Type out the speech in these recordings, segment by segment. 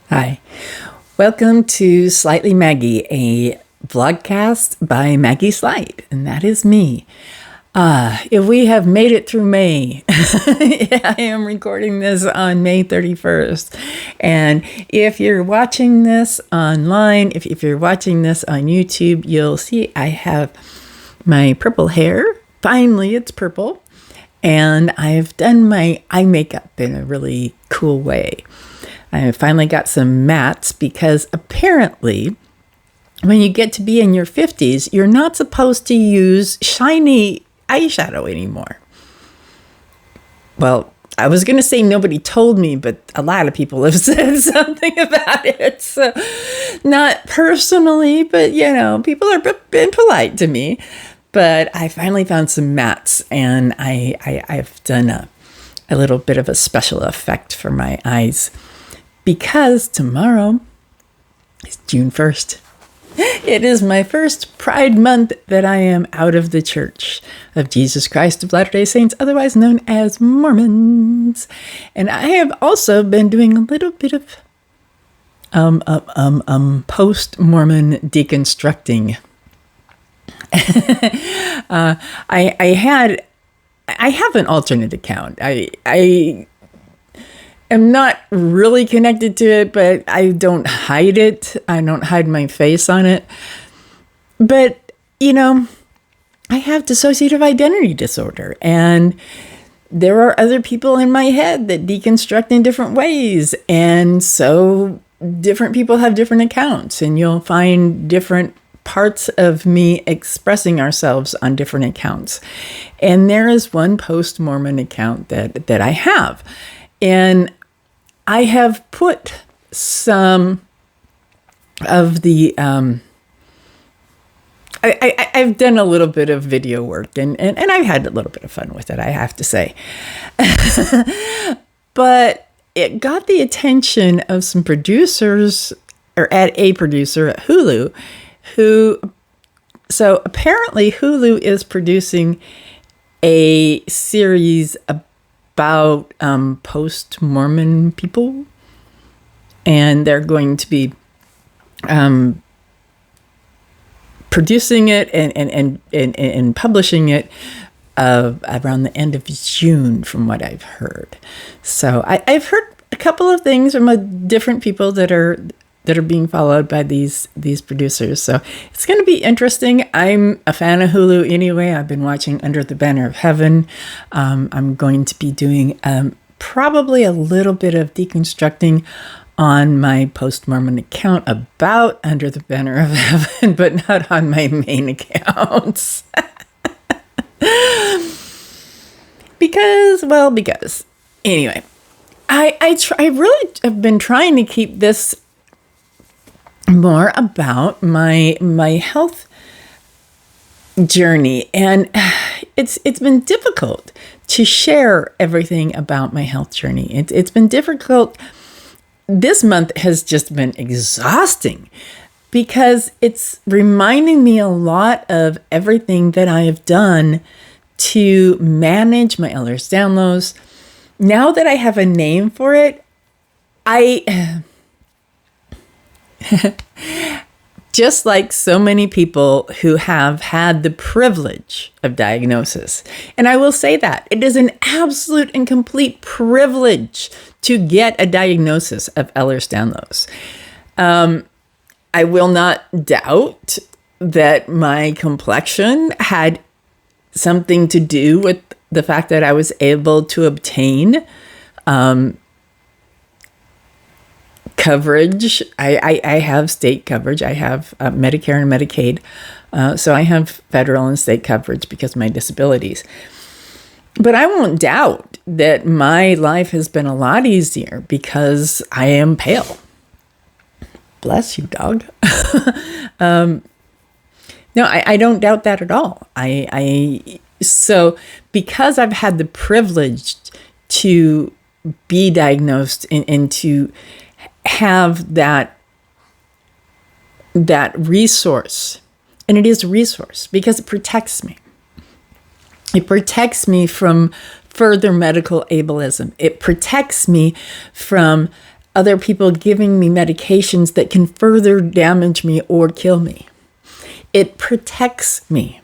Hi. Welcome to Slightly Maggie, a vlogcast by Maggie Slight, and that is me. If we have made it through May, I am recording this on May 31st. And if you're watching this online, if you're watching this on YouTube, you'll see I have my purple hair. Finally, it's purple. And I've done my eye makeup in a really cool way. I finally got some mattes because apparently when you get to be in your 50s, you're not supposed to use shiny eyeshadow anymore. Well, I was going to say nobody told me, but a lot of people have said something about it. So not personally, but people are been polite to me. But I finally found some mattes, and I've done a little bit of a special effect for my eyes. Because tomorrow is June 1st. It is my first Pride Month that I am out of the Church of Jesus Christ of Latter-day Saints, otherwise known as Mormons. And I have also been doing a little bit of post-Mormon deconstructing. I have an alternate account. I am not really connected to it, but I don't hide it. I don't hide my face on it. But, I have dissociative identity disorder, and there are other people in my head that deconstruct in different ways. And so different people have different accounts, and you'll find different parts of me expressing ourselves on different accounts. And there is one post-Mormon account that I have. And I have put some of the, I've done a little bit of video work and I've had a little bit of fun with it, I have to say. But it got the attention of some producers, or a producer at Hulu, so apparently Hulu is producing a series about post-Mormon people, and they're going to be producing it and publishing it around the end of June, from what I've heard. So I've heard a couple of things from different people that are being followed by these producers. So it's going to be interesting. I'm a fan of Hulu anyway. I've been watching Under the Banner of Heaven. I'm going to be doing probably a little bit of deconstructing on my post-Mormon account about Under the Banner of Heaven, but not on my main accounts. Because anyway, I really have been trying to keep this more about my health journey, and it's been difficult to share everything about my health journey. It's been difficult. This month has just been exhausting because it's reminding me a lot of everything that I have done to manage my Ehlers-Danlos. Now that I have a name for it, just like so many people who have had the privilege of diagnosis. And I will say that it is an absolute and complete privilege to get a diagnosis of Ehlers-Danlos. I will not doubt that my complexion had something to do with the fact that I was able to obtain coverage. I have state coverage. I have Medicare and Medicaid. So I have federal and state coverage because of my disabilities. But I won't doubt that my life has been a lot easier because I am pale. Bless you, dog. No, I don't doubt that at all. So because I've had the privilege to be diagnosed and to have that resource, and it is a resource because it protects me. It protects me from further medical ableism. It protects me from other people giving me medications that can further damage me or kill me. It protects me.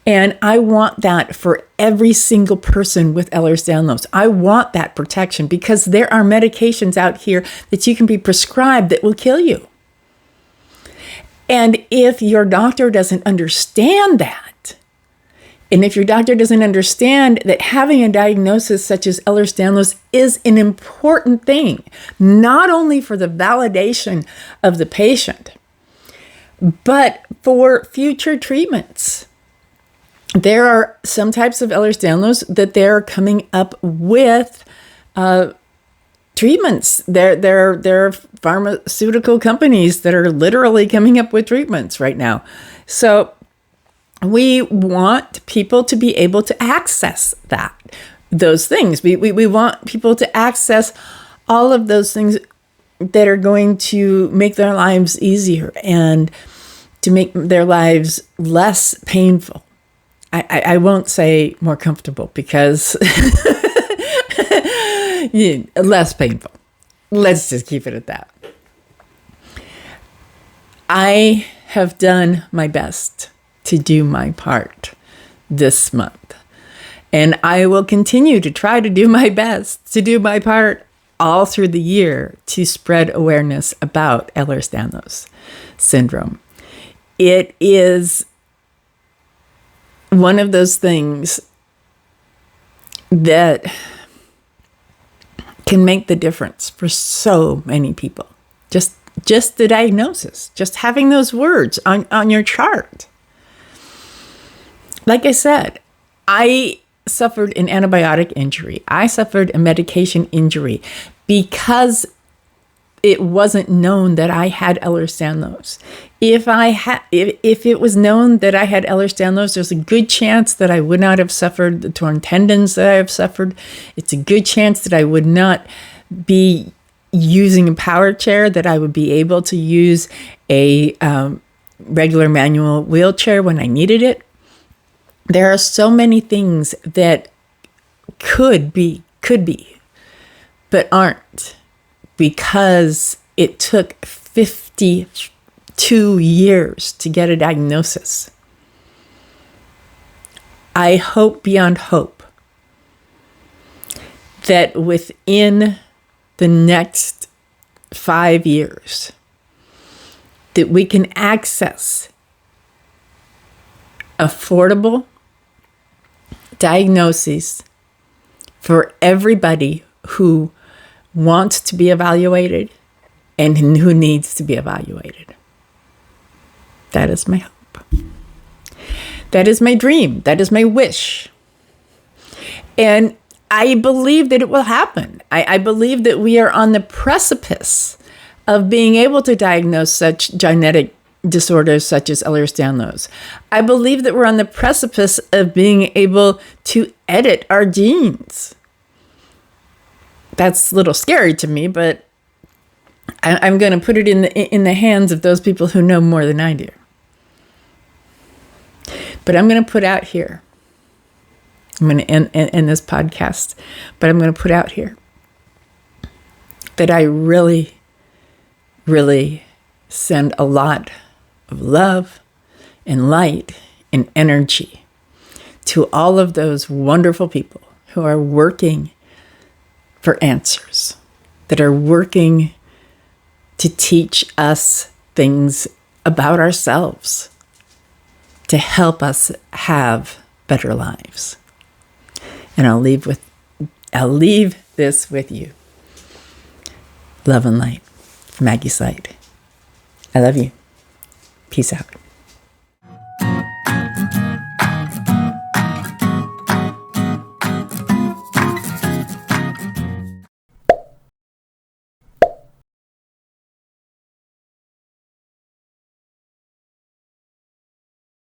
And I want that for every single person with Ehlers-Danlos. I want that protection because there are medications out here that you can be prescribed that will kill you. And if your doctor doesn't understand that, and if your doctor doesn't understand that having a diagnosis such as Ehlers-Danlos is an important thing, not only for the validation of the patient, but for future treatments. There are some types of Ehlers-Danlos that they're coming up with treatments. There are pharmaceutical companies that are literally coming up with treatments right now. So we want people to be able to access those things. We want people to access all of those things that are going to make their lives easier and to make their lives less painful. I won't say more comfortable because less painful. Let's just keep it at that. I have done my best to do my part this month. And I will continue to try to do my best to do my part all through the year to spread awareness about Ehlers-Danlos syndrome. It is one of those things that can make the difference for so many people. Just the diagnosis, just having those words on your chart. Like I said, I suffered an antibiotic injury. I suffered a medication injury because it wasn't known that I had Ehlers-Danlos. If it was known that I had Ehlers-Danlos, there's a good chance that I would not have suffered the torn tendons that I have suffered. It's a good chance that I would not be using a power chair, that I would be able to use a regular manual wheelchair when I needed it. There are so many things that could be, but aren't, because it took 52 years to get a diagnosis. I hope beyond hope that within the next 5 years that we can access affordable diagnoses for everybody who wants to be evaluated and who needs to be evaluated. That is my hope. That is my dream. That is my wish. And I believe that it will happen. I believe that we are on the precipice of being able to diagnose such genetic disorders such as Ehlers-Danlos. I believe that we're on the precipice of being able to edit our genes. That's a little scary to me, but I'm going to put it in the hands of those people who know more than I do. But I'm going to put out here, I'm going to end this podcast, but I'm going to put out here that I really, really send a lot of love and light and energy to all of those wonderful people who are working for answers, that are working to teach us things about ourselves, to help us have better lives. And I'll leave this with you. Love and light. Maggie Slight. I love you. Peace out.